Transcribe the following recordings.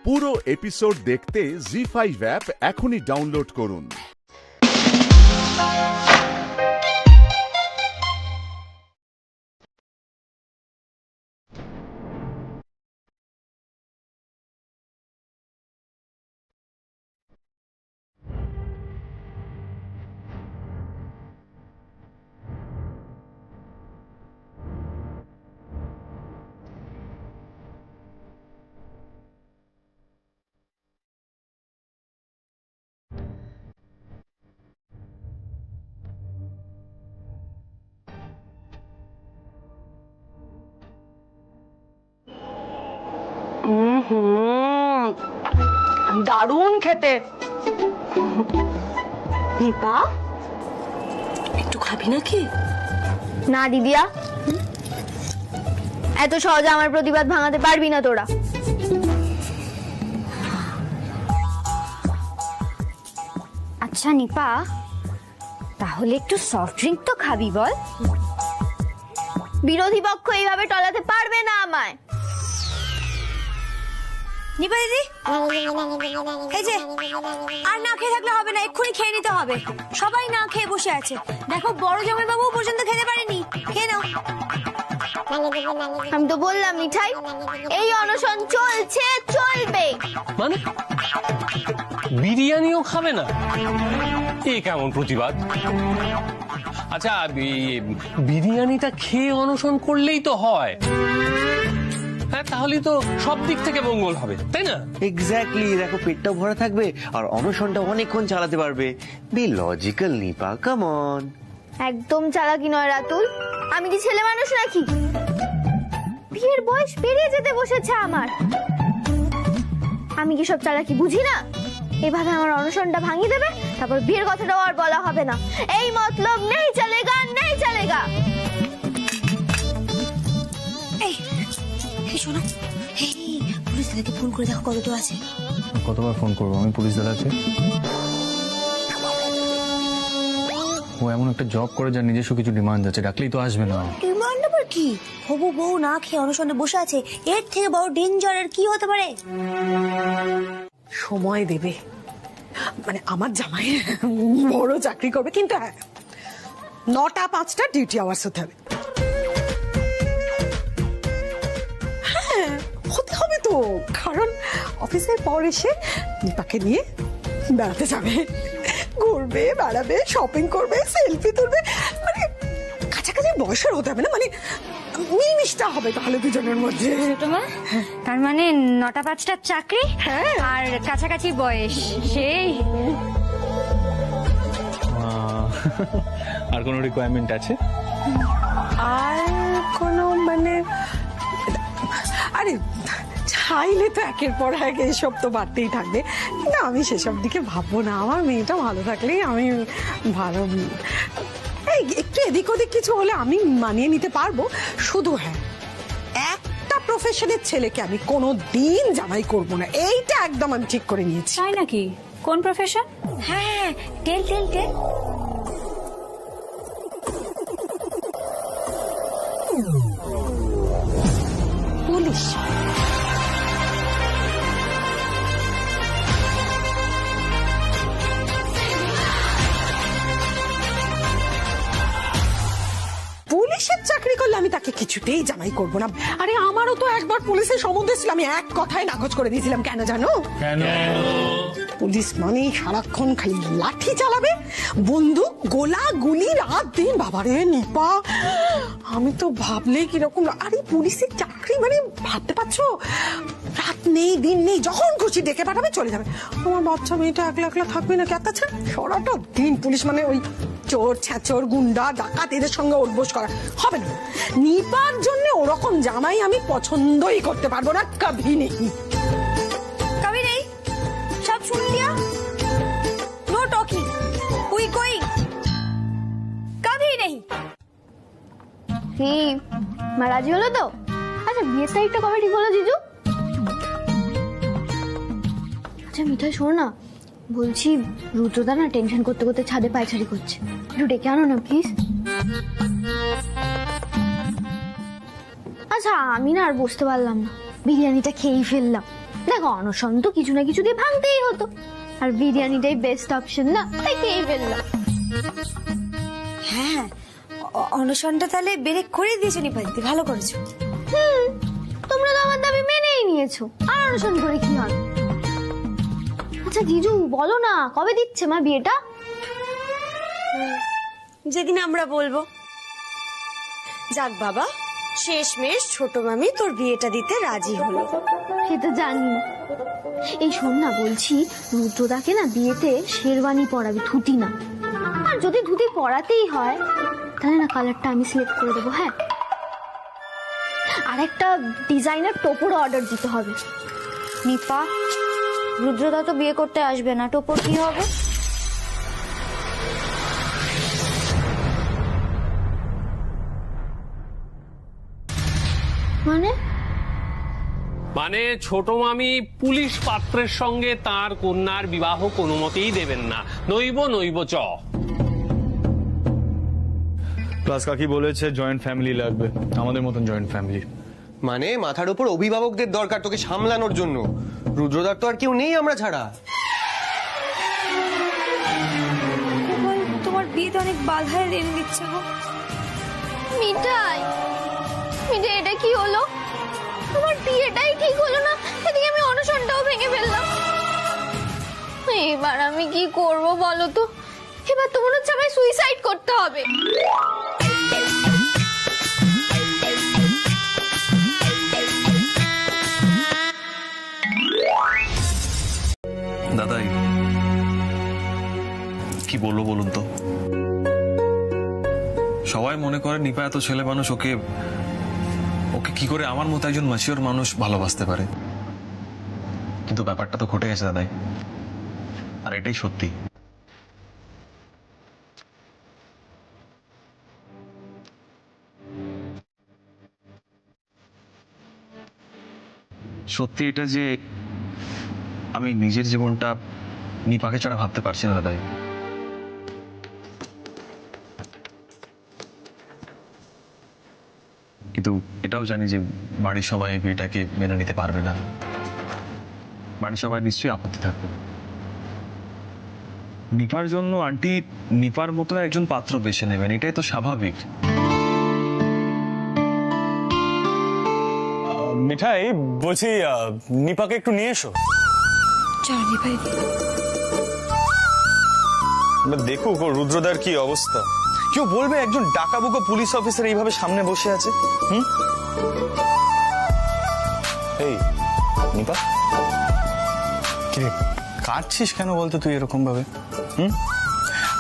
পুরো এপিসোড দেখতে জি5 অ্যাপ এখনই ডাউনলোড করুন। দারুণ খেতে। দীপা, একটু খাবি নাকি? না দিদিয়া, এত সহজে আমার প্রতিবাদ ভাঙাতে পারবি না তোরা। আচ্ছা নিপা, তাহলে একটু সফট ড্রিঙ্ক তো খাবি বল। বিরোধী পক্ষ এইভাবে টলাতে পারবে না আমায়। নিপা দিদি, এই যে আর না খেয়ে থাকলে হবে না, এক্ষুনি খেয়ে নিতে হবে। সবাই না খেয়ে বসে আছে, দেখো বড় জামাই বাবু পর্যন্ত খেতে পারেনি। খেয়ে নাও। আমি তো বললাম মিঠাই, এই অনশন চলছে, চলবে। মানে বিরিয়ানিও খাবে না? এ কেমন প্রতিবাদ? আচ্ছা, বিরিয়ানিটা খেয়ে অনশন করলেই তো হয়। হ্যাঁ, তাহলেই তো সব দিক থেকে মঙ্গল হবে, তাই না? এক্স্যাক্টলি, দেখো পেটটাও ভরা থাকবে আর অনশনটা অনেকক্ষণ চালাতে পারবে। Be logical Nipa, come on. একদম চালাকি নয় রাতুল, আমি কি ছেলে মানুষ নাকি? বিয়ের বয়স পেরিয়ে যেতে বসেছে আমার। আমি কি সব চালাকি বুঝি না? এভাবে আমার অনশনটা ভাঙিয়ে দেবে, তারপর বিয়ের কথাটাও আর বলা হবে না। এই মতলব নেই চলেগা, নেই চলেগা। এই শোনো, এই পুলিশ দাদাকে ফোন করে দেখো কত দূর আছে। কতবার ফোন করবো আমি পুলিশ দাদাকে? ও এমন একটা জব করে যার নিজস্ব কিছু ডিমান্ড আছে, ডাকলেই তো আসবে না। ডিমান্ড আবার কি? হবু বউ না খেয়ে অনশনে বসে আছে, এর থেকে বড় ডেঞ্জার আর কি হতে পারে? সময় দেবে, মানে আমার জামাই বড় চাকরি করবে, কিন্তু হ্যাঁ 9টা 5টা ডিউটি আওয়ার্স হতে হবে। হ্যাঁ, হতে হবে তো, কারণ অফিসের পর এসে দীপাকে নিয়ে বেড়াতে যাবে, ঘুরবে, বেড়াবে, শপিং করবে, সেলফি তুলবে। মানে কাছাকাছি বয়সের হতে হবে না, মানে মিলমিশটা হবে তাহলে দুজনের মধ্যে। তোমার তার মানে 9টা 5টার চাকরি আর কাছাকাছি বয়স, সেই আর কোনো রিকোয়ারমেন্ট আছে? আর কোনো মানে, আরে চাইলে তো একের পর এক এইসব তো বাড়তেই থাকবে, না আমি সেসব দিকে ভাববো না। আমার মেয়েটা ভালো থাকলেই আমি ভালো। এই একটু এদিক ওদিক কিছু হলে আমি মানিয়ে নিতে পারবো, শুধু হ্যাঁ একটা প্রফেশনের ছেলেকে আমি কোনো দিন জামাই করবো না, এইটা একদম আমি ঠিক করে নিয়েছি। তাই নাকি? কোন প্রফেশন? হ্যাঁ, টেল টেল টেল। পুলিশ। পুলিশের চাকরি করলে আমি তাকে কিছুতেই জামাই করবো না। আরে আমারও তো একবার পুলিশের সম্বন্ধ ছিল, আমি এক কথায় নাকচ করে দিয়েছিলাম। কেন জানো? কেন? পুলিশ মানে সারাক্ষণ খালি লাঠি চালাবে, বন্দুক, গোলা, গুলি, রাত দিন। বাবারে নিপা, আমি তো ভাবলেই কিরকম। আরে পুলিশের চাকরি মানে ভাবতে পারছো, রাত নেই দিন নেই, যখন খুশি ডেকে পাঠাবে, চলে যাবে। আমার বাচ্চা মেয়েটা একলা একলা থাকবে না, কেতা ছে সারাটা দিন পুলিশ মানে ওই চোর ছ্যাচোর গুন্ডা ডাকাত এদের সঙ্গে উঠবোস করা হবে না। নিপার জন্য ওরকম জামাই আমি পছন্দই করতে পারবো না, কভি নেই। কবি নেই, সব শুন লিয়া, নো টকিং, উই গোইং, কবি নেই। কি মা রাজি হলো তো? আচ্ছা বিয়ের তারিখটা কবে ঠিক হলো জিজু? আচ্ছা মিঠাই শোনো না, বলছি রুদ্রদা না টেনশন করতে করতে ছাদে পায়চারি করছে, একটু ডেকে আনো না প্লিজ। আচ্ছা আমি না আর বসতে পারলাম না, বিরিয়ানিটা খেয়েই ফেললাম। দেখো অনশন তো কিছু না কিছু দিয়ে ভাঙতেই হতো, আর বিরিয়ানিটাই বেস্ট অপশন না, তাই খেয়েই ফেললাম। হ্যাঁ, অনশনটা তাহলে ব্রেক করে দিয়েছো নিপাদিদি, ভালো করেছো। তোমরা তো আমার দাবি মেনেই নিয়েছো, আর অনশন করে কি হবে? আচ্ছা জিজু বলো না, কবে দিচ্ছে মা বিয়েটা? যেদিন আমরা বলবো। যাক বাবা, শেষমেশ ছোট মামি তোর বিয়েটা দিতে রাজি হলো। সে তো জানি। এই শোন না, বলছি রুদ্রদাকে না বিয়েতে শেরওয়ানি পরাবি, ধুতি না। আর যদি ধুতি পরাতেই হয় তাহলে না কালারটা আমি সিলেক্ট করে দেবো। হ্যাঁ, আর একটা ডিজাইনার টোপর অর্ডার দিতে হবে। নিপা, রুদ্রদা তো বিয়ে করতে আসবে না, টোপর কি হবে? মানে ছোট মামি পুলিশ পাত্রের সঙ্গে তার কন্যার বিবাহ কোনো মতেই দেবেন না, নইব নইব চ। প্লাস কাকি বলেছে জয়েন্ট ফ্যামিলি লাগবে, আমাদের মতন জয়েন্ট ফ্যামিলি। মানে মাথার উপর অভিভাবকদের দরকার তোকে সামলানোর জন্য। রুদ্রদার তো আর কেউ নেই আমরা ছাড়া। তোমার বিয়েতে অনেক বাধায় এনে দিচ্ছে গো। মিঠাই, মিঠাই এটা কি হলো? আমার বিয়েটাই ঠিক হলো না, এদিকে আমি অনশনটাও ভেঙে ফেললাম। এবার আমি কি করব বলো তো? এবার তো মনে হচ্ছে আমায় সুইসাইড করতে হবে। দাদাই কি বলবো বলুন তো, সবাই মনে করে নিপা এত ছেলে মানুষ, ওকে কি করে আমার মতো একজন ম্যাচিওর মানুষ ভালোবাসতে পারে। কিন্তু ব্যাপারটা তো ঘটে গেছে দাদাই, আর এটাই সত্যি। সত্যি এটা যে আমি নিজের জীবনটা নিপাকে ছাড়া ভাবতে পারছি না দাদাই। কিন্তু এটাও জানি যে বাড়ির সবাই বিয়েটাকে মেনে নিতে পারবে না, বাড়ির সবাই নিশ্চয়ই আপত্তি থাকবে। নিপার জন্য আন্টি নিপার মতো একজন পাত্র বেছে নেবেন, এটাই তো স্বাভাবিক। মিঠাই বলছি, নিপাকে একটু নিয়ে এসো। চলো নিপাদিদি। দেখুক ও রুদ্রদার কি অবস্থা। কেউ বলবে একজন ডাকাবুকো পুলিশ অফিসার এইভাবে সামনে বসে আছে? এই নিপা, কাঁদছিস কেন বলতো তুই এরকম ভাবে?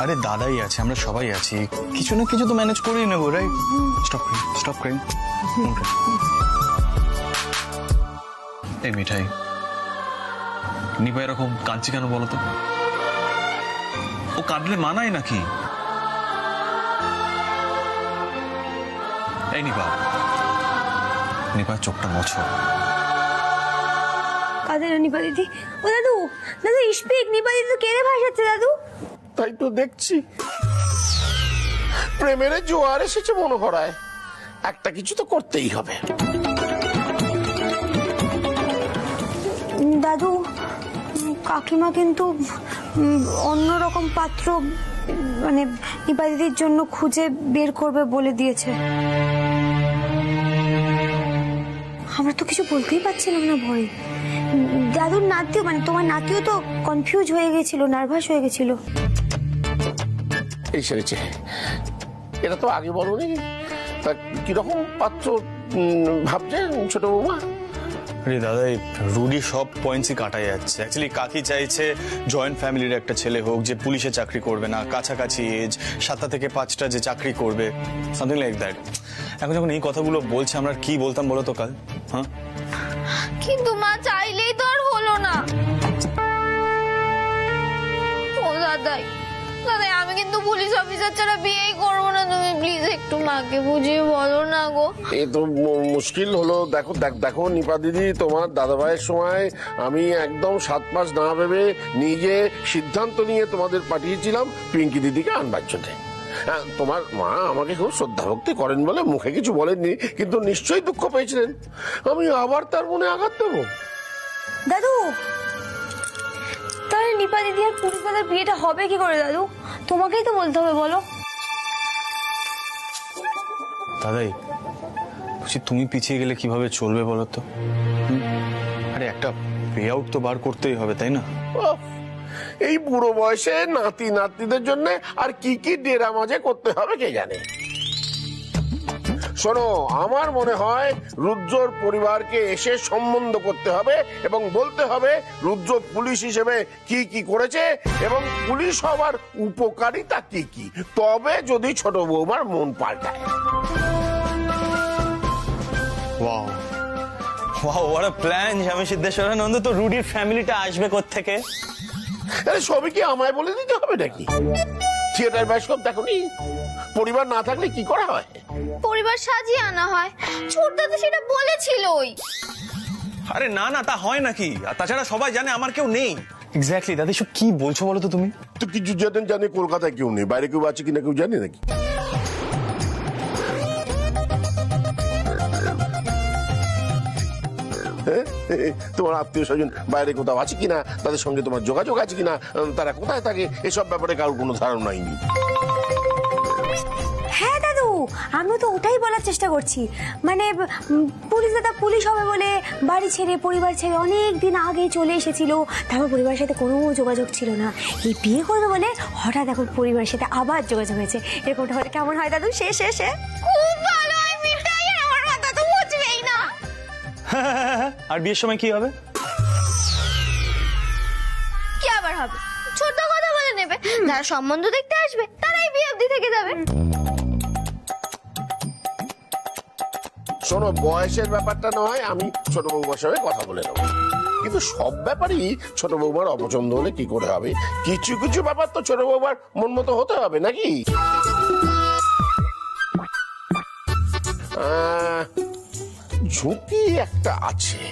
আরে দাদাই আছে, আমরা সবাই আছি, কিছু না কিছু তো ম্যানেজ করেই নেবো, রাইট? Stop crying. এই মিঠাই, নিপা এরকম কাঁদছি কেন বলতো? ও কাঁদলে মানায় নাকি? এই নিপা, নিপার চোখটা মোছো। কাঁদে না নিপাদিদি। ও দাদু, দাদু স্পিক, নিপাদিদি তো কেঁদে ভাসাচ্ছে দাদু। তাই তো দেখছি, প্রেমের জোয়ার এসেছে মনে করায়, একটা কিছু তো করতেই হবে। দাদু, কাকিমা কিন্তু অন্যরকম পাত্র মানে নিপাদিদির জন্য খুঁজে বের করবে বলে দিয়েছে। আমরা তো কিছু বলতেই পারছিলাম না ভয়ে। দাদুর নাতিও মানে তোমার নাতিও তো কনফিউজ হয়ে গেছিল, নার্ভাস হয়ে গেছিল। এই সেরেছে, এটা তো আগে বলোনি। তা কিরকম পাত্র ভাবছেন ছোট বৌমা? আরে দাদা, রুডি সব পয়েন্টসই কাটা যাচ্ছে। অ্যাকচুয়ালি কাকি চাইছে জয়েন্ট ফ্যামিলির একটা ছেলে হোক, যে পুলিশে চাকরি করবে না, কাছাকাছি এজ 7টা থেকে 5টা যে চাকরি করবে, সামথিং লাইক দ্যাট। এখন যখন এই কথাগুলো বলছে, আমরা কি বলতাম বলো তো কাল? হ্যাঁ, কিন্তু মা চাইলেই তো আর হলো না। ও দাদাই, দাদাই আমি কিন্তু পুলিশ অফিসার ছাড়া বিয়েই করবো না। তুমি প্লিজ একটু মাকে বুঝিয়ে বলো না গো। এ তো মুশকিল হলো। দেখো নিপা দিদি, তোমার দাদা ভাইয়ের সময় আমি একদম 7 মাস না ভেবে নিজে সিদ্ধান্ত নিয়ে তোমাদের পাঠিয়েছিলাম পিঙ্কি দিদিকে আনবার জন্য। তোমার মা আমাকে খুব শ্রদ্ধা ভক্তি করেন বলে মুখে কিছু বলেননি, কিন্তু নিশ্চয়ই দুঃখ পেয়েছিলেন। আমি আবার তার মনে আঘাত দেবো? দাদু, তাহলে নিপা দিদি আর পুলিশ দাদার বিয়েটা হবে কি করে দাদু? তোমাকেই তো বলতে হবে, বলো। দাদাই বলছি, তুমি পিছিয়ে গেলে কিভাবে চলবে বলো তো? আরে একটা পে আউট তো বার করতেই হবে, তাই না? ওহ, এই বুড়ো বয়সে নাতি নাতনিদের জন্য আর কি কি ডেরা মাঝে করতে হবে কে জানে। শোনো, আমার মনে হয় রুদ্রর পরিবারকে এসে সম্বন্ধ করতে হবে এবং বলতে হবে রুদ্র পুলিশ হিসেবে কি কি করেছে এবং পুলিশ হবার উপকারিতা কি কি, তবে যদি ছোট বৌমার মন পাল্টায়। Wow wow, what a plan স্বামী সিদ্ধেশ্বরানন্দ। তো রুডির ফ্যামিলিটা আসবে কোত্থেকে? আরে সবই কি আমায় বলে দিতে হবে নাকি? থিয়েটার বায়োস্কোপ দেখোনি? পরিবার না থাকলে কি করা হয়? পরিবার সাজিয়ে আনা হয়। ছোটদা তো সেটা বলেছিলই। আরে না না, তা হয় নাকি? আর তাছাড়া সবাই জানে আমার কেউ নেই। এক্স্যাক্টলি দাদি, সব কি বলছো বলো তো তুমি? তো কিছু জানে কলকাতায় কেউ নেই, বাইরে কেউ আছে কিনা কেউ জানে নাকি? তোমার আত্মীয় স্বজন বাইরে কোথাও আছে কিনা, তাদের সঙ্গে তোমার যোগাযোগ আছে কিনা, তারা কোথায় থাকে, এসব ব্যাপারে কারোর কোনো ধারণাই নেই। হ্যাঁ দাদু, আমিও তো ওটাই বলার চেষ্টা করছি। মানে পুলিশ দাদা পুলিশ হবে বলে বাড়ি ছেড়ে পরিবার ছেড়ে অনেক দিন আগে চলে এসেছিল, তারপর পরিবারের সাথে কোনো যোগাযোগ ছিল না। এই বিয়ে করবে বলে হঠাৎ এখন পরিবারের সাথে আবার যোগাযোগ হয়েছে। এরকমটা হলে কেমন হয় দাদু? শেষে খুব ভালো হয় মিঠাই, আর আমার মাথা তো বুঝবেই না। আর বিয়ের সময় কি হবে? কি আবার হবে? ছোট কথা বলে নেবে। যারা সম্বন্ধ দেখতে আসবে তারাই বিয়ে অবধি থেকে যাবে। শোনো, বয়সের ব্যাপারটা নয়, আমি ছোট বৌমার সঙ্গে কথা বলে নেবো, কিন্তু সব ব্যাপারই ছোট বৌমার অপছন্দ হলে কি করে হবে? কিছু কিছু ব্যাপার তো ছোট বৌমার মন মতো হতে হবে নাকি? ঝুঁকি একটা আছে,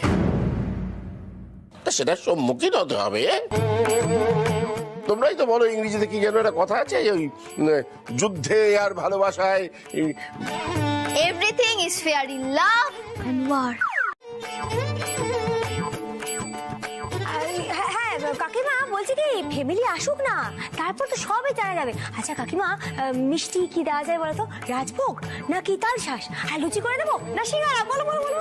তা সেটার সম্মুখীন হতে হবে। তোমরাই তো বলো, ইংরেজিতে কি যেন একটা কথা আছে, ওই যুদ্ধে আর ভালোবাসায় everything is fair in love and war. হ্যাঁ কাকিমা, বলছি কি ফ্যামিলি আসুক না, তারপর তো সবই জানা যাবে। আচ্ছা কাকিমা, মিষ্টি কি দেওয়া যায় বলো তো? রাজভোগ নাকি তালশাঁস? আর লুচি করে দেবো না সিঙ্গারা? বলো বলো বলো।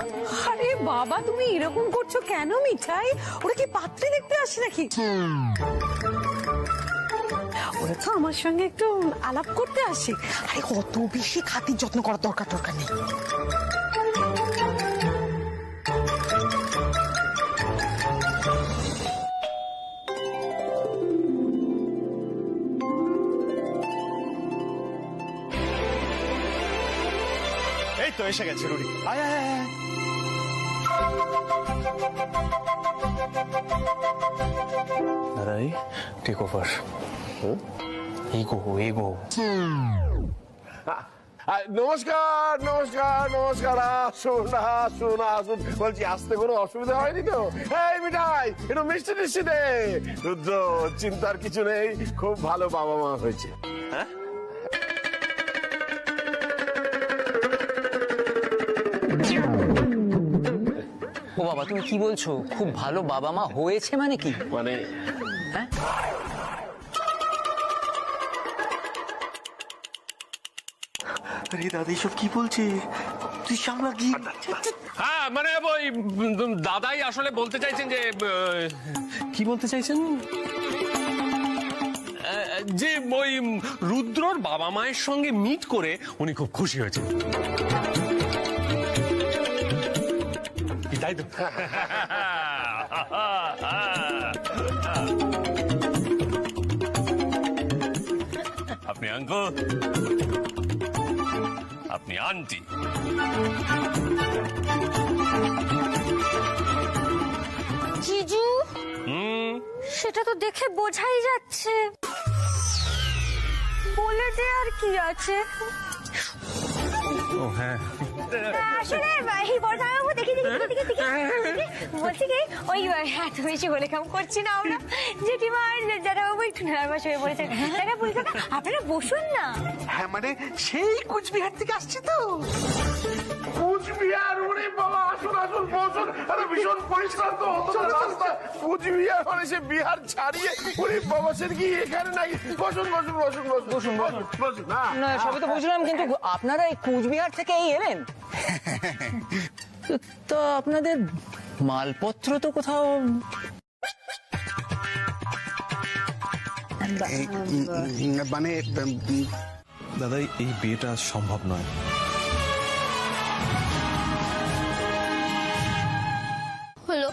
আরে বাবা, তুমি এরকম করছো কেন মিঠাই? ওরা কি পাত্রী দেখতে আসে নাকি? ওরা তো আমার সঙ্গে একটু আলাপ করতে আসে। আরে কত বেশি খাতির যত্ন করার দরকার নেই। এই তো এসে গেছে রুডি। আয় আয় আয়। দাদাই, টেক ওভার। এগো। নমস্কার নমস্কার নমস্কার, আসুন। বলছি আসতে কোনো অসুবিধা হয়নি তো? এই মিঠাই, একটু মিষ্টি টিষ্টি দে। রুদ্র, চিন্তার কিছু নেই, খুব ভালো বাবা মা হয়েছে। হ্যাঁ, ও বাবা, তুমি কি বলছো? খুব ভালো বাবা মা হয়েছে মানে কি? মানে হ্যাঁ, আরে দাদি সব কি বলছে? তুই সামলা কি? হ্যাঁ, মানে ওই দাদাই আসলে বলতে চাইছেন যে কি বলতে চাইছেন, যে ওই রুদ্রর বাবা মায়ের সঙ্গে মিট করে উনি খুব খুশি হয়েছেন, তাই তো? আপনি আঙ্কেল, আপনি আন্টি। জিজু, সেটা তো দেখে বোঝাই যাচ্ছে। বলে দে আর কি আছে। ও হ্যাঁ, আসলে এই বড়দাবাবু দেখি বলছি কি, ওই এত বেশি বলে কাম করছি না আমরা। জেঠিমা আর দাদাবাবু একটু নার্ভাস হয়ে পড়েছেন। দাদা বলছে আপনারা বসুন না। হ্যাঁ মানে সেই কুচবিহার থেকে আসছি তো। কুচবিহার আরে বাবা আসুন আসুন বসুন। আরে ভীষণ পরিশ্রান্ত হতো না রাস্তা কুচবিহার মানে সে বিহার ছাড়িয়ে। ওরে বাবা সে কি এখানে নাকি? বসুন বসুন বসুন বসুন বসুন বসুন। না সবই তো বুঝলাম, কিন্তু আপনারা এই কুচবিহার থেকে এই এলেন? তো আপনাদের মালপত্র তো কোথাও মানে দাদা এই বিয়েটা সম্ভব নয়। হলো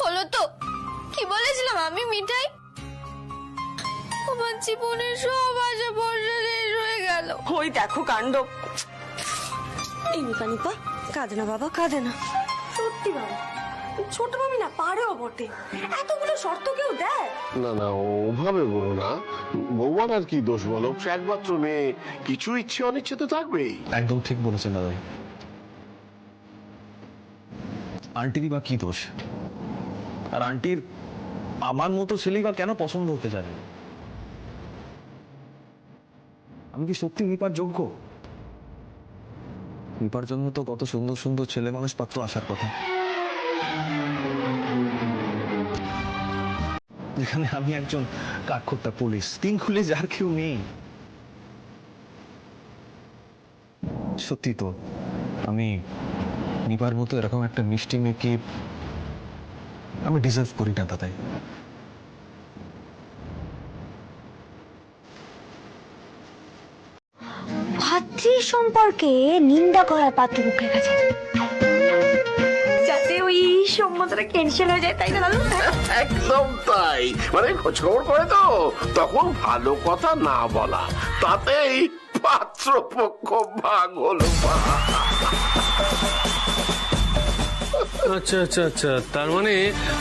হলো তো কি বলেছিলাম আমি মিঠাই? আমার জীবনের সব আশা ভরসা শেষ হয়ে গেল। ওই দেখো কাণ্ড। এই নিপা নিপা কাঁদে না বাবা, কাঁদে না। সত্যি বাবা, ছোট মামি না পারেও বটে, এতগুলো শর্ত কেউ দেয়? না না ওভাবে বলো না বৌমার আর কি দোষ বলো? সে একমাত্র মেয়ে, কিছু ইচ্ছে অনিচ্ছে তো থাকবেই। একদম ঠিক বলেছেন দাদা। আন্টিরই বা কি দোষ? আর আন্টির আমার মতো ছেলেই বা কেন পছন্দ হতে যাবে? আমি কি সত্যি নিপার যোগ্য? নিপার জন্য তো কত সুন্দর সুন্দর ছেলে মানুষ পাত্র আসার কথা, যেখানে আমি একজন কাঠখোট্টা পুলিশ, তিন খুলে যার কেউ নেই। সত্যি তো আমি নিপার মতো এরকম একটা মিষ্টি মেয়েকে আমি ডিজার্ভ করি না দাদাই। ভাতৃ সম্পর্কে নিন্দা করা পাত্রপক্ষের কাছে, যাতে ওই সম্মতটা ক্যান্সেল হয়ে যায়, তাই না দাদু? একদম তাই, মানে খোঁজখবর করে তো তখন ভালো কথা না বলা, তাতেই পাত্রপক্ষ ভাগ হলো। আচ্ছা আচ্ছা আচ্ছা, তার মানে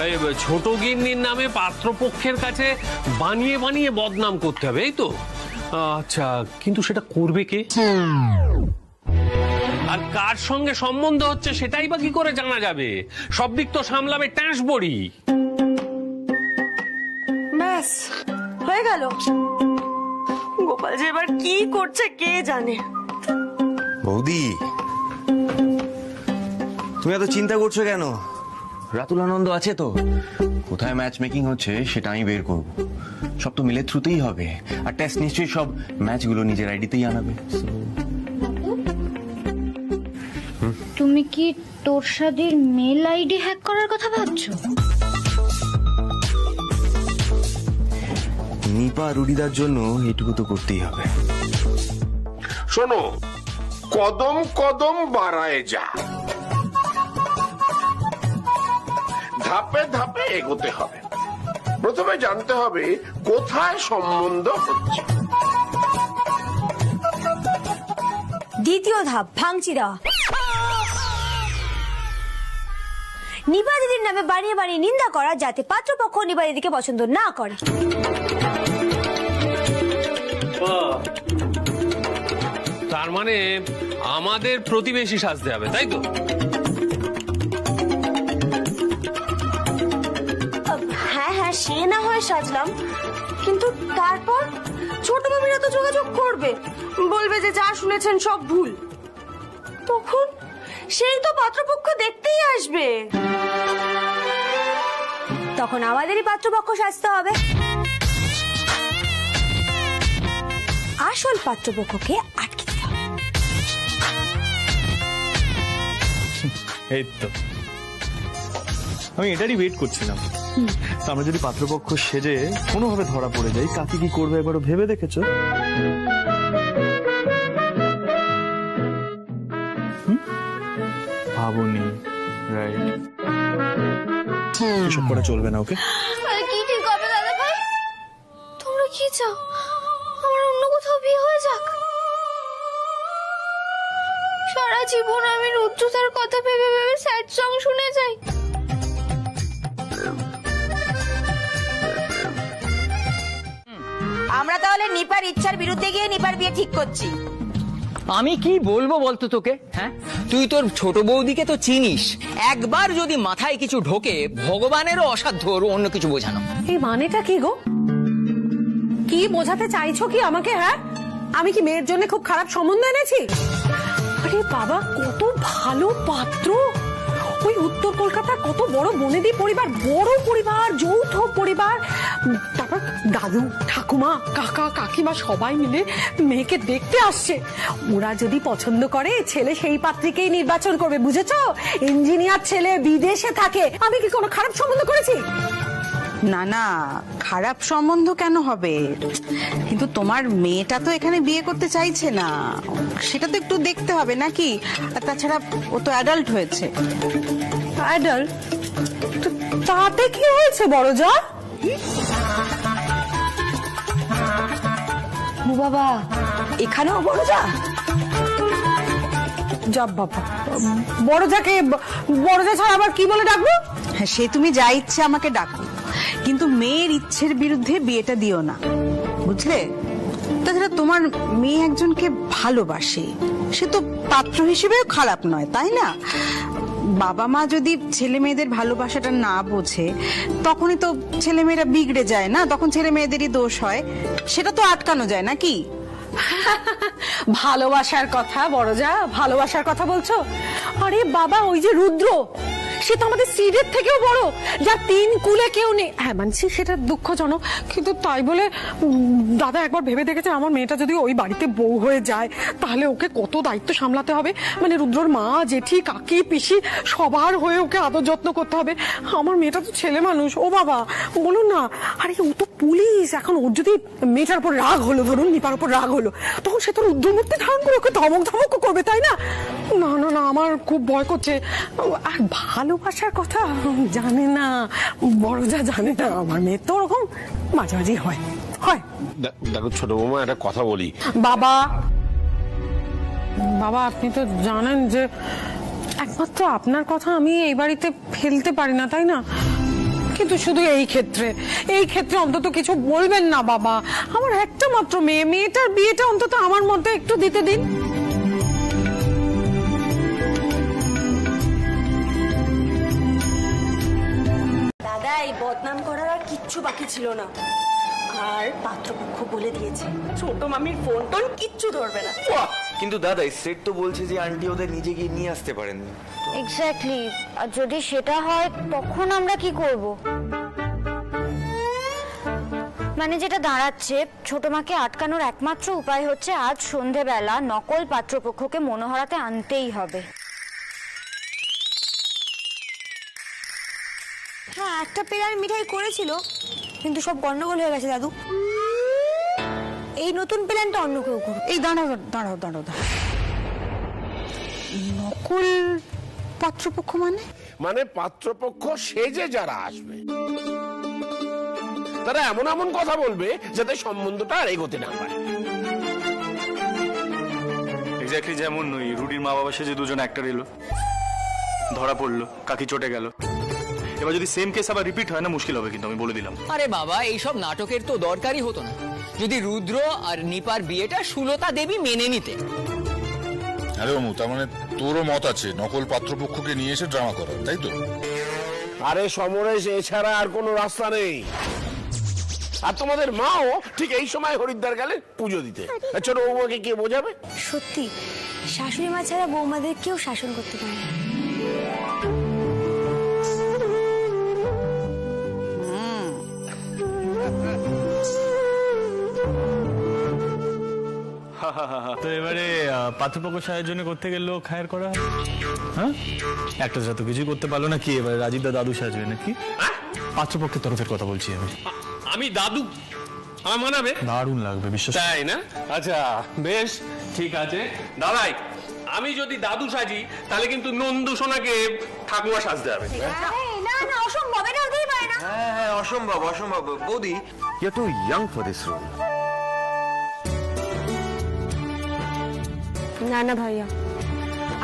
এই ছোট গিন্নির নামে পাত্রপক্ষের কাছে বানিয়ে বানিয়ে বদনাম করতে হবে, এই তো? আচ্ছা, কিন্তু সেটা করবে কে আর কার সঙ্গে সম্বন্ধ হচ্ছে সেটাই বা কি করে জানা যাবে? সব দিক তো সামলাবে ট্যাঁস বড়ি। ব্যাস হয়ে গেল। গোপাল যে এবার কি করছে কে জানে। বৌদি তুমি এত চিন্তা করছো কেন? রাতুল আনন্দ আছে তো, কোথায় ম্যাচ মেকিং হচ্ছে সেটা আমি বের করব। সব তো মিলে থ্রুতেই হবে, আর টেস্ট নিশ্চয়ই সব ম্যাচগুলো নিজের আইডিতেই আনাবে। তুমি কি তোরসাদির মেল আইডি হ্যাক করার কথা ভাবছো? নিপা রুডিদার জন্য এটুকু তো করতেই হবে। শোনো, কদম কদম বাড়ায় যা, ধাপে ধাপে এগোতে হবে। প্রথমে জানতে হবে কোথায় সম্বন্ধ হচ্ছে। দ্বিতীয় ধাপ ভাঙচি দেওয়া। নিপা দিদির নামে বানিয়ে বানিয়ে নিন্দা করা, যাতে পাত্রপক্ষ নিপা দিদিকে পছন্দ না করে। তার মানে আমাদের প্রতিবেশী সাজতে হবে, তাই তো? হ্যাঁ হ্যাঁ, সে না হয় সাজলাম, কিন্তু তারপর ছোট মামিরা তো যোগাযোগ করবে, বলবে যে যা শুনেছেন সব ভুল। তখন সেই তো পাত্রপক্ষ দেখতেই আসবে। তখন আমাদেরই পাত্রপক্ষ সাজতে হবে। আসল পাত্রপক্ষকে আটকে দিতে হবে। এই তো আমি এটারই ওয়েট করছিলাম। আমরা যদি পাত্রপক্ষ সেজে কোনোভাবে ধরা পড়ে যাই, কাকি কি করবে একবারও ভেবে দেখেছো? ভাবনি, রাইট? এসব করে চলবে না, ওকে? আরে কি ঠিক হবে দাদা ভাই? তোমরা কি চাও আমার অন্য কোথাও বিয়ে হয়ে যাক? সারা জীবন আমি রুদ্রতার কথা ভেবে ভেবে স্যাড সং শুনে যাই। আমরা তাহলে নিপার ইচ্ছার বিরুদ্ধে গিয়ে নিপার বিয়ে ঠিক করছি। আমি কি বলবো বলতো তোকে? হ্যাঁ, তুই তোর ছোট বৌদিকে তো চিনিস। একবার যদি মাথায় কিছু ঢোকে, ভগবানেরও অসাধ্য ওর অন্য কিছু বোঝানো। এই মানেটা কি গো? কি বোঝাতে চাইছো কি আমাকে? হ্যাঁ, আমি কি মেয়ের জন্য খুব খারাপ সম্বন্ধ এনেছি? আরে বাবা, কত ভালো পাত্র! ওই উত্তর কলকাতার কত বড় বনেদি পরিবার, বড় পরিবার, যৌথ পরিবার। তারপর দাদু, ঠাকুমা, কাকা, কাকিমা সবাই মিলে মেয়েকে দেখতে আসছে। ওরা যদি পছন্দ করে, ছেলে সেই পাত্রীকেই নির্বাচন করবে, বুঝেছো? ইঞ্জিনিয়ার ছেলে, বিদেশে থাকে। আমি কি কোনো খারাপ সম্বন্ধ করেছি? না না, খারাপ সম্বন্ধ কেন হবে? কিন্তু তোমার মেয়েটা তো এখানে বিয়ে করতে চাইছে না, সেটা তো একটু দেখতে হবে নাকি? আর তাছাড়া ও তো অ্যাডাল্ট হয়েছে। অ্যাডাল্ট? তাতে কি হয়েছে বড় যা? বাবা, এখানেও বড় যা? যাব বাবা, বড় যাকে বড় যা ছাড়া আবার কি বলে ডাকবো? হ্যাঁ, সে তুমি যা ইচ্ছে আমাকে ডাকো, কিন্তু মেয়ের ইচ্ছের বিরুদ্ধে বিয়েটা দিও না, বুঝলে? তাছাড়া তোমার মেয়ে একজনকে ভালোবাসে, সে তো পাত্র হিসেবেও খারাপ নয়, তাই না? বাবা মা যদি ছেলে মেয়েদের ভালোবাসাটা না বোঝে, তখনই তো ছেলে মেয়েরা বিগড়ে যায় না, তখন ছেলে মেয়েদেরই দোষ হয়। সেটা তো আটকানো যায় নাকি? ভালোবাসার কথা বড় যা, ভালোবাসার কথা বলছো? আরে বাবা, ওই যে রুদ্র, সে তো আমাদের সিডের থেকেও বড়, যার 3 কুলে কেউ নেই। হ্যাঁ মানছি সেটা দুঃখজনক, কিন্তু তাই বলে দাদা একবার ভেবে দেখেছে আমার মেয়েটা যদি ওই বাড়িতে বউ হয়ে যায়, তাহলে ওকে কত দায়িত্ব সামলাতে হবে। মানে রুদ্রর মা, জেঠি, কাকি, পিসি সবার হয়ে ওকে আদর যত্ন করতে হবে। আমার মেয়েটা তো ছেলে মানুষ, ও বাবা বলুন না। আরে ও তো পুলিশ, এখন ওর যদি মেয়েটার উপর রাগ হলো, ধরুন নিপার উপর রাগ হলো, তখন সে তো রুদ্রমূর্তি ধারণ করে ওকে ধমক ধমক করবে, তাই না? না না না, আমার খুব ভয় করছে। আর ভালোবাসার কথা জানে না বড় যা, জানে না। আমার মেয়ে তো ওরকম মাঝে মাঝে হয় হয়। দেখো ছোট বৌমা, একটা কথা বলি। বাবা বাবা, আপনি তো জানেন যে একমাত্র আপনার কথা আমি এই বাড়িতে ফেলতে পারি না, তাই না? কিন্তু শুধু এই ক্ষেত্রে অন্তত কিছু বলবেন না বাবা। আমার একটা মাত্র মেয়ে, মেয়েটার বিয়েটা অন্তত আমার মধ্যে একটু দিতে দিন। দাদা, এই বদনাম করার আর কিচ্ছু বাকি ছিল না। আর পাত্রপক্ষ বলে দিয়েছে ছোট মামির ফোন টোন কিচ্ছু ধরবে না। কিন্তু দাদা, সেট তো বলছে যে আন্টি ওদের নিজে গিয়ে নিয়ে আসতে পারেন। এক্স্যাক্টলি, আর যদি সেটা হয় তখন আমরা কি করব? মানে যেটা দাঁড়াচ্ছে, ছোট মাকে আটকানোর একমাত্র উপায় হচ্ছে আজ সন্ধেবেলা নকল পাত্রপক্ষকে মনোহরাতে আনতেই হবে। হ্যাঁ, একটা পেয়ার মিঠাই করেছিল, কিন্তু সব গন্ডগোল হয়ে গেছে দাদু। এই নতুন প্ল্যানটা অন্য কেউ করুক। এই দাঁড়াও দাঁড়াও দাঁড়াও দাঁড়াও, নকল পাত্রপক্ষ মানে? পাত্রপক্ষ সেজে যারা আসবে, তারা এমন এমন কথা বলবে যাতে সম্বন্ধটা আর এগোতে না পারে। এক্স্যাক্টলি যেমন রুডির মা বাবা সেজে দুজন অ্যাক্টর এলো, ধরা পড়লো, কাকি চটে গেল। এবার যদি সেম কেস আবার রিপিট হয় না, মুশকিল হবে, কিন্তু আমি বলে দিলাম। আরে বাবা, এইসব নাটকের তো দরকারই হতো না যদি রুদ্র আর নিপার বিয়েটা সুলতা দেবী মেনে নিতে। আরে অমু, তার মানে তোরও মত আছে নকল পাত্রপক্ষকে নিয়ে এসে ড্রামা করার, তাই তো? আরে সমরেশ, এছাড়া আর কোনো রাস্তা নেই। আর তোমাদের মাও ঠিক এই সময় হরিদ্বার গেলে পুজো দিতে। ছোট বৌমাকে কে বোঝাবে? সত্যি, শাশুড়ি মা ছাড়া বৌমাদের কেউ শাসন করতে পারে না। তো এবারে পাত্রপক্ষ সাহের জন্য করতে গেল খায়ের করা, হ্যাঁ? একটা তো কিছুই করতে পারলো না, কি এবারে রাজীব দা দাদু সাজবে নাকি? পাত্রপক্ষের তরফের কথা বলছি আমি দাদু, আমার মানাবে? দারুণ লাগবে, বিশ্বাস। তাই না? আচ্ছা বেশ, ঠিক আছে দাদাই, আমি যদি দাদু সাজি তাহলে কিন্তু নন্দু সোনাকে ঠাকুমা সাজতে হবে। না না, অসম্ভব, এটা হতেই পারে না। হ্যাঁ, অসম্ভব অসম্ভব। বৌদি, you are too young for this role. না না ভাইয়া,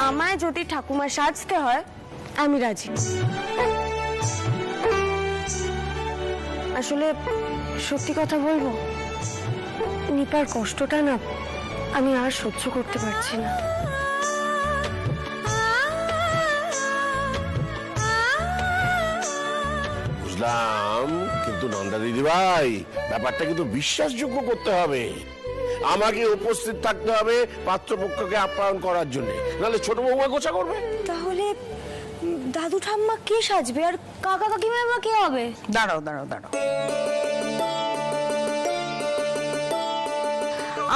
আমায় যদি ঠাকুমা সাজতে হয় আমি রাজি। আসলে সত্যি কথা বলবো, নিপার কষ্টটা না আমি আর সহ্য করতে পারছি না। বুঝলাম, কিন্তু নন্দা দিদি ভাই, ব্যাপারটা কিন্তু বিশ্বাসযোগ্য করতে হবে। আমাকে উপস্থিত থাকতে হবে পাত্রপক্ষকে আপ্যায়ন করার জন্য, নাহলে ছোট বৌমা গোছা করবে। তাহলে দাদু ঠাম্মা কে সাজবে আর কাকা কাকিমা কে হবে? দাঁড়াও দাঁড়াও দাঁড়াও,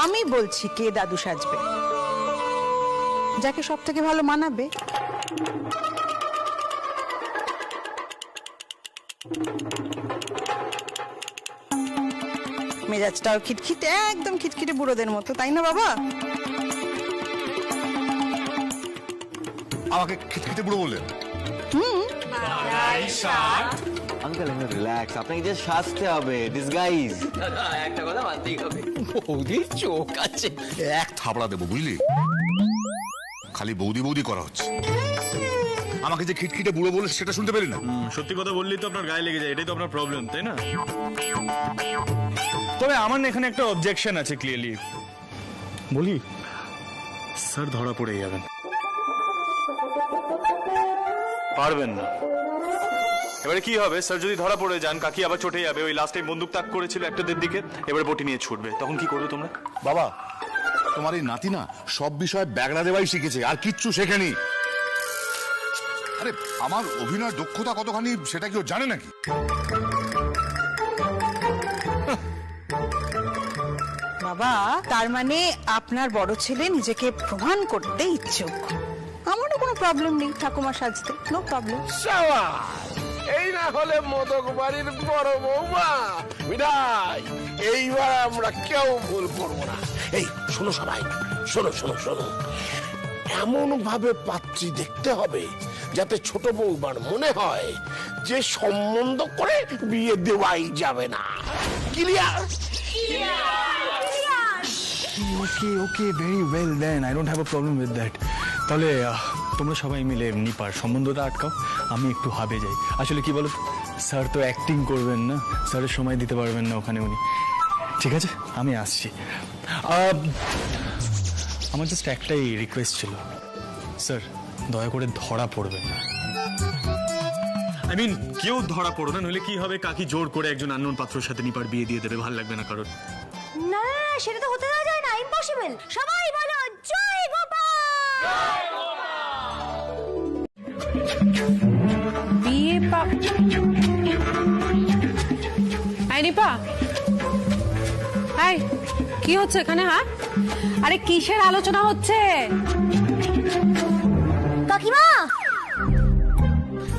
আমি বলছি কে দাদু সাজবে, যাকে সব থেকে ভালো মানাবে। মেজাজটাও খিটখিটে, একদম খিটখিটে বুড়োদের মতো, তাই না বাবা? আমাকে খিটখিটে বুড়ো বললেন? আঙ্কেল রিল্যাক্স, আপনাকে যে সাজতে হবে, ডিসগাইজ। একটা কথা মানতেই হবে, বৌদির চোখ আছে। এক থাবড়া দেবো বুঝলি, খালি বৌদি বৌদি করা হচ্ছে। আমাকে যে খিটখিটে বুড়ো বলে সেটা শুনতে পেলি না? সত্যি কথা বললেই তো আপনার গায়ে লেগে যায়, এটাই তো আপনার প্রবলেম, তাই না? তবে আমার না এখানে একটা অবজেকশন আছে, ক্লিয়ারলি বলি, স্যার ধরা পড়ে যাবেন, পারবেন না। এবারে কি হবে স্যার, যদি ধরা পড়ে যান, কাকি আবার চটে যাবে, ওই লাস্ট টাইম বন্দুক তাক করেছিল একটাদের দিকে, এবারে বটি নিয়ে ছুটবে, তখন কি করবে তোমরা? বাবা, তোমার এই নাতি না সব বিষয়ে ব্যাগড়া দেওয়াই শিখেছে, আর কিচ্ছু শেখেনি। আরে আমার অভিনয় দক্ষতা কতখানি সেটা কি ও জানে নাকি? বাবা, তার মানে আপনার বড় ছেলে নিজেকে প্রমাণ করতে ইচ্ছুক। আমারও কোনো প্রবলেম নেই ঠাকুমা সাজতে, নো প্রবলেম। এই না হলে মোদক বাড়ির বড় বৌমা বিদায়, এইবার আমরা কেউ ভুল করবো না। এই শোনো সবাই, শোনো শোনো শোনো, এমন ভাবে পাত্রী দেখতে হবে যাতে ছোট বৌমার মনে হয় যে সম্বন্ধ করে বিয়ে দেওয়াই যাবে না। Clear? Okay okay, very well then, I don't have a problem with that. তাহলে তোমরা সবাই মিলে নিপার সম্বন্ধটা আটকাও, আমি একটু হাবে যাই। আসলে কি বলো, স্যার তো অ্যাক্টিং করবেন না, স্যারের সময় দিতে পারবেন না ওখানে উনি। ঠিক আছে, আমি আসছি। আমার জাস্ট একটাই রিকোয়েস্ট ছিল, স্যার দয়া করে ধরা পড়বেন না। আই মিন কেউ ধরা পড়ো না, নইলে কি হবে, কাকি জোর করে একজন আননোন পাত্রের সাথে নিপার বিয়ে দিয়ে দেবে, ভালো লাগবে না কারোর। না সেটা তো হতে দেওয়া যায় না, ইম্পসিবল। সবাই বলো জয় গোপাল। বিয়ে নিপা, কি হচ্ছে এখানে? হ্যাঁ, আরে কিসের আলোচনা হচ্ছে? কাকিমা,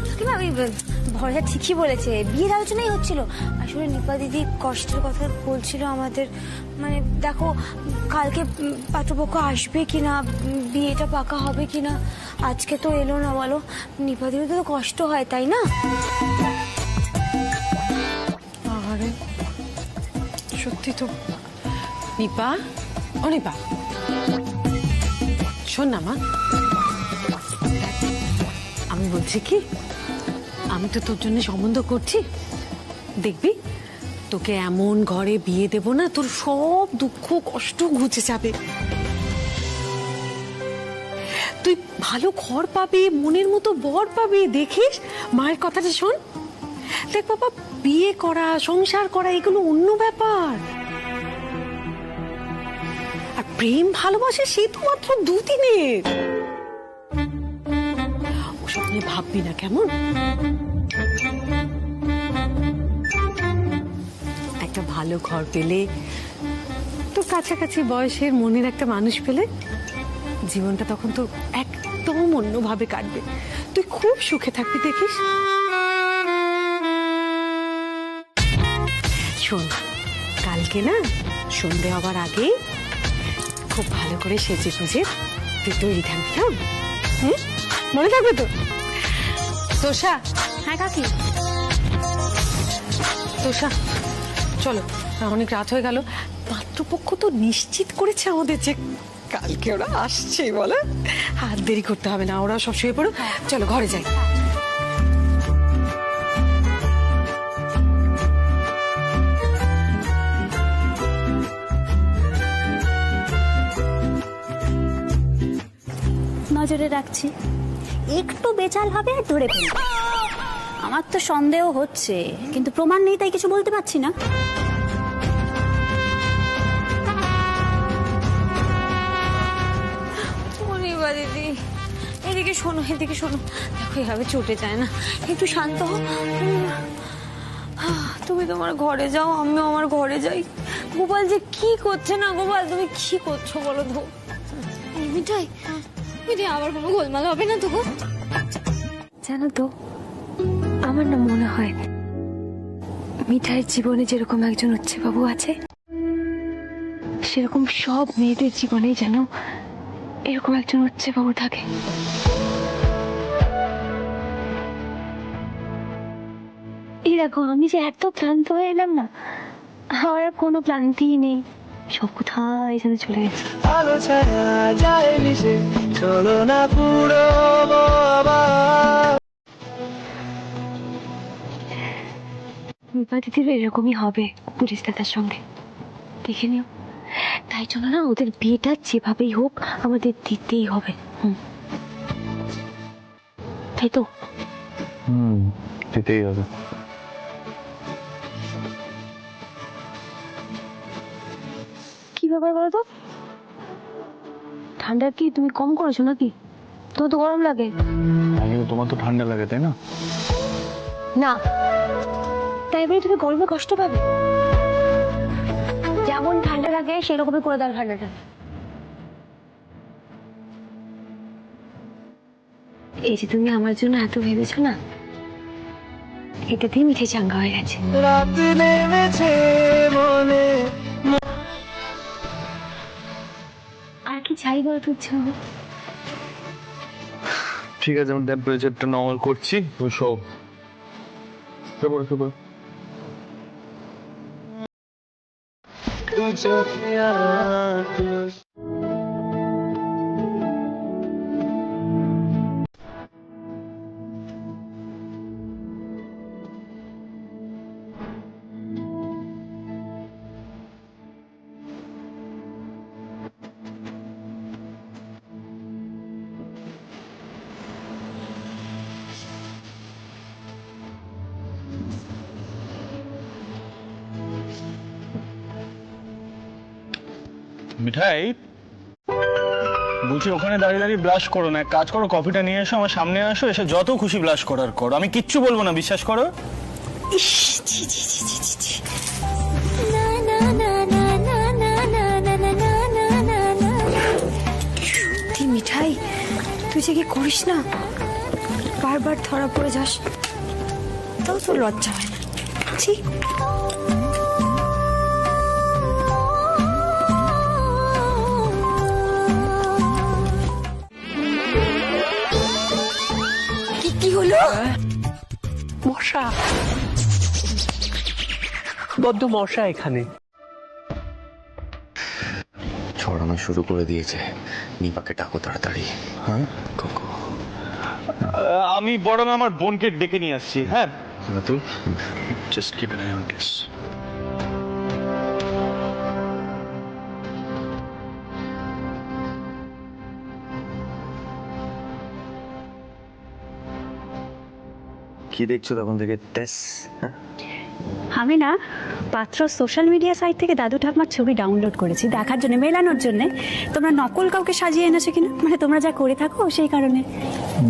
কাকিমা ওই ভরসা ঠিকই বলেছে, বিয়ের আলোচনাই হচ্ছিল। আসলে নিপা দিদি কষ্টের কথা বলছিল আমাদের, মানে দেখো কালকে পাত্রপক্ষ আসবে কিনা, বিয়েটা পাকা হবে কিনা, আজকে তো এলো না, বলো নিপা দিদি তো কষ্ট হয়, তাই না? আরে সত্যি তো। নিপা, ও নিপা, শোন না মা, আমি বলছি কি, আমি তো তোর জন্য সম্বন্ধ করছি, দেখবি তোকে এমন ঘরে বিয়ে দেব না, তোর সব দুঃখ কষ্ট ঘুচে যাবে, তুই ভালো ঘর পাবি, মনের মতো বর পাবি। দেখিস, মায়ের কথাটা শোন, দেখ বাবা, বিয়ে করা, সংসার করা এগুলো অন্য ব্যাপার, আর প্রেম ভালোবাসে সে তো মাত্র 2 দিনের, ওসব নিয়ে ভাববি না, কেমন? একটা ভালো ঘর পেলে, তো কাছাকাছি বয়সের মনের একটা মানুষ পেলে, জীবনটা তখন তো একদম অন্যভাবে কাটবে, তুই খুব সুখে থাকবি, দেখিস। শোন, কালকে না সন্ধে হবার আগে খুব ভালো করে সেজে গুজে তুই তৈরি থাকবি, হ্যাঁ? মনে থাকবে তো? তোষা। হ্যাঁ কাকি। তোষা, চলো, অনেক রাত হয়ে গেল, পাত্রপক্ষ তো নিশ্চিত করেছে আমাদের যে কালকে ওরা আসছে, বলো, আর দেরি করতে হবে না, ওরা সব শুয়ে পড়ো, চলো ঘরে যাই। নজরে রাখছি, একটু বেচাল হবে আর ধরে ফেলবে। আমার তো সন্দেহ হচ্ছে, কিন্তু প্রমাণ নেই, তাই কিছু বলতে পারছি না। নিপা দিদি, এদিকে শোনো, এদিকে শোনো। দেখো এভাবে চটে যায় না, একটু শান্ত হও। তুমি তোমার ঘরে যাও, আমিও আমার ঘরে যাই। গোপাল যে কি করছে না, গোপাল তুমি কি করছো বলো তো? মিঠাই মিঠাই আবার কোনো গোলমাল হবে না তো? জানো তো, আমার না মনে হয় মিঠাইয়ের জীবনে যেরকম একজন বাবু আছে, সেরকম সব মেয়েদের জীবনেই যেন এরকম একজন বাবু থাকে। এই দেখো, আমি যে এত ক্লান্ত হয়ে এলাম না, আমার আর কোনো ক্লান্তিই নেই, সব কোথায় যেন চলে গেছে। আলো ছায়া যায় মিশে, চলো না পুরো রূপা দিদির এরকমই হবে পুলিশ দাদার সঙ্গে, দেখে নিও। তাই জন্য না, ওদের বিয়েটা যেভাবেই হোক আমাদের দিতেই হবে। তাই তো? দিতেই হবে। কি ব্যাপার বলো তো, ঠান্ডা কি তুমি কম করেছো নাকি? তোমার তো গরম লাগে। তোমার তো ঠান্ডা লাগে, তাই না? না, তাই বলে তুমি গরমে কষ্ট পাবে? যেমন ঠান্ডা লাগে সেরকমই করে দাও ঠান্ডাটা। এই যে তুমি আমার জন্য এত ভেবেছো না, এটাতেই মিঠে চাঙ্গা হয়ে গেছে। রাত নেমেছে মনে। আর কি চাই বলো তো? ইচ্ছা হবে। ঠিক আছে, আমি টেম্পারেচারটা নর্মাল করছি। তুমি সব মিঠাই, বলছি ওখানে দাঁড়িয়ে দাঁড়িয়ে ব্লাশ করো না, এক কাজ করো, কফিটা নিয়ে এসো, আমার সামনে আসো, এসে যত খুশি ব্লাশ করার করো, আমি কিচ্ছু বলবো না, বিশ্বাস করো। মিঠাই, তুই যে কি করিস না, বারবার ধরা পড়ে যাস, তাও তোর লজ্জা হয় না? ঠিক কি হলো? মশা, বড্ড মশা এখানে। ছড়ানো শুরু করে দিয়েছে। নিপাকে ডাকো তাড়াতাড়ি। হ্যাঁ কোকো, আমি বরং আমার বোনকে ডেকে নিয়ে আসছি। হ্যাঁ Ratul, just keep an I on this. কি দেখছো তখন থেকে? টেস, আমি না পাত্র সোশ্যাল মিডিয়া সাইট থেকে দাদু ঠাকুমার ছবি ডাউনলোড করেছি দেখার জন্য, মেলানোর জন্য। তোমরা নকল কাউকে সাজিয়ে এনেছো কিনা, মানে তোমরা যা করে থাকো সেই কারণে।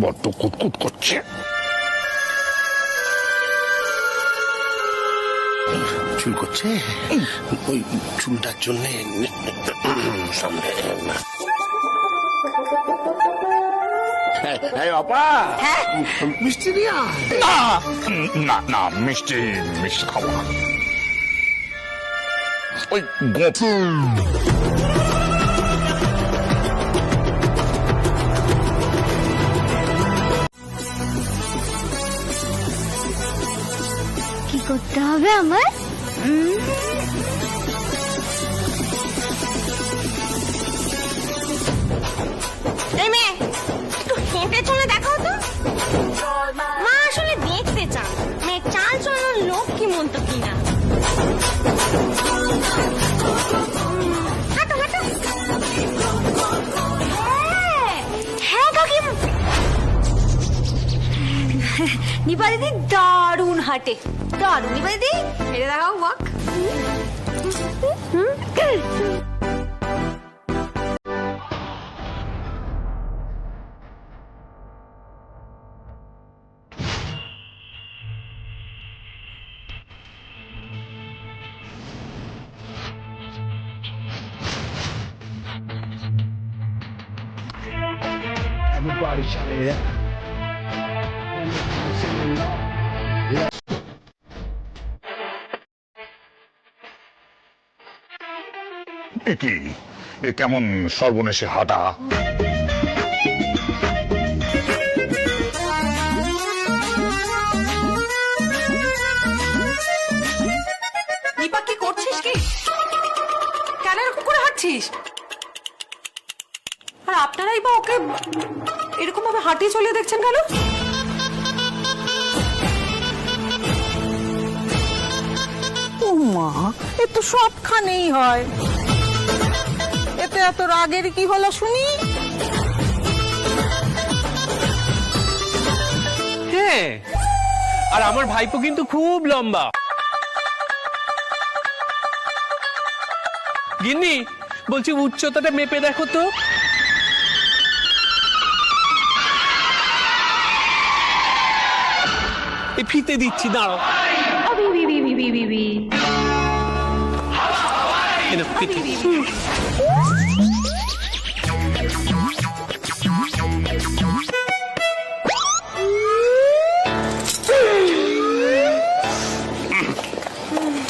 বড্ড কুতকুত করছে। চুল করছে, ওই চুলটার জন্য সামনে মিষ্টি দিয়া না না, মিষ্টি মিষ্টি খাবো না। ওই কি করতে হবে আমার? এই মেয়ে, একটু হেঁটে চলে দেখাও তো। মা আসলে দেখতে চান মেয়ে চাল চলন লোক কি মনতো কিনা। হাঁটো হাঁটো। হ্যাঁ কাকি, নিপা দিদি দারুণ হাঁটে, দারুণ। নিপা দিদি হেঁটে দেখাও, ওয়াক। body shining, yeah. কি এ কেমন সর্বনেশে হাঁটা? নিপা কি করছিস কি? কেন এরকম করে হাঁটছিস? আর আপনারাই বা ওকে এরকম ভাবে হাঁটিয়ে চলে দেখছেন কেন? ও মা, এ তো সবখানেই হয়। এতে এত রাগের কি হলো শুনি? হ্যাঁ, আর আমার ভাইপো কিন্তু খুব লম্বা। গিন্নি বলছি উচ্চতাটা মেপে দেখো তো। এই ফিতে দিচ্ছি, দাঁড়াও।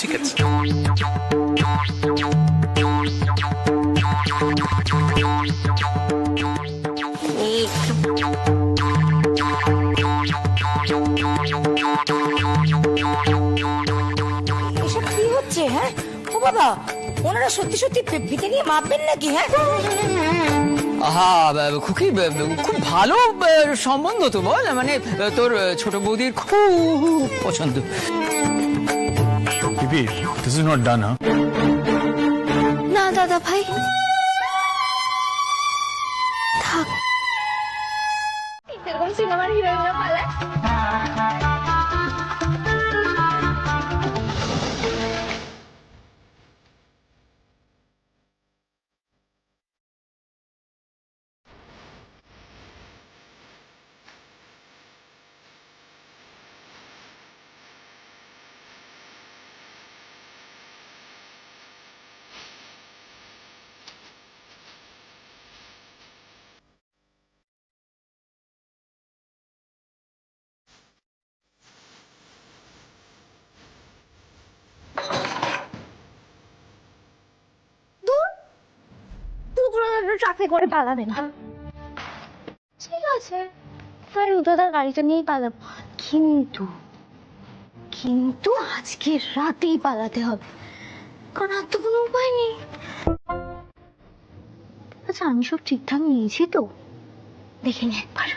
ঠিক আছে। এসব কি হচ্ছে? হ্যাঁ ও বাবা, ওনারা সত্যি সত্যি ফিতে নিয়ে মাপবেন নাকি? হ্যাঁ আহা খুকি, খুব ভালো সম্বন্ধ তো বল, মানে তোর ছোট বৌদির খুব পছন্দ। This is not done. না দাদা ভাই, থাক। এরকম সিনেমার হিরোইনরা পালায়। চাকরি করে পালাবে না, ঠিক আছে, তাই রুদ্রদার গাড়িটা নিয়েই পালাবো। কিন্তু কিন্তু আজকে রাতেই পালাতে হবে, কারণ আর তো কোনো উপায় নেই। আচ্ছা, আমি সব ঠিকঠাক নিয়েছি তো? দেখে নি একবার।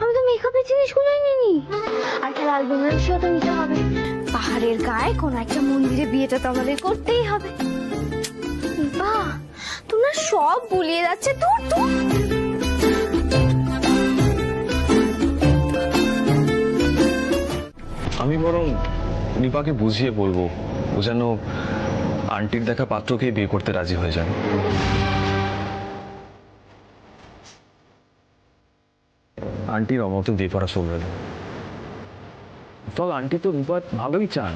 আমি তো মেকআপের জিনিসগুলোই নিইনি, আর একটা লাল বেনারসিও তো নিতে হবে। পাহাড়ের গায়ে কোন একটা মন্দিরে বিয়েটা তো আমাদের করতেই হবে। বাহ, তোমরা সব ভুলিয়ে যাচ্ছে। তোর তো আমি বরং নিপাকে বুঝিয়ে বলবো, ও যেন আন্টির দেখা পাত্রকে বিয়ে করতে রাজি হয়ে যায়। আন্টির অমতে বিয়ে করা চলবে না। তবে আন্টি তো নিপা ভালোই চান।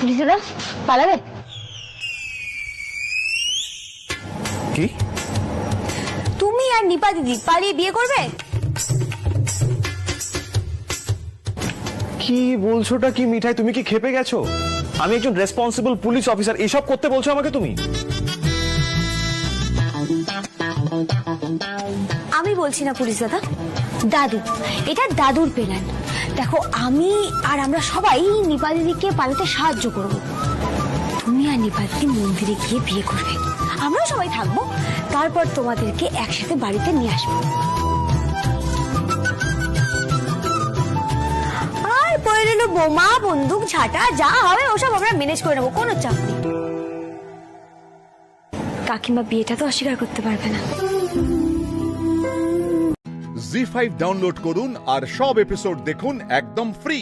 পুলিশেরা পালাবে? কি তুমি আর নিপা দিদি পালিয়ে বিয়ে করবে? কি বলছোটা কি মিঠাই? তুমি কি খেপে গেছো? আমি একজন রেসপন্সিবল পুলিশ অফিসার, এসব করতে বলছো আমাকে তুমি? আমি বলছি না পুলিশ দাদা, দাদু, এটা দাদুর প্ল্যান। দেখো, আমি আর আমরা সবাই নিপা দিদিকে পালাতে সাহায্য করব। তুমি আর নিপা দিদি মন্দিরে গিয়ে বিয়ে করবে, আমরাও সবাই থাকবো, তারপর তোমাদেরকে একসাথে বাড়িতে নিয়ে আসবো। আর পরে রইল বোমা, বন্দুক, ঝাঁটা, যা হবে ওসব আমরা ম্যানেজ করে নেবো, কোনো চাপ নেই। কাকিমা বিয়েটা তো অস্বীকার করতে পারবে না। জি5 ডাউনলোড করুন আর সব এপিসোড দেখুন একদম ফ্রি।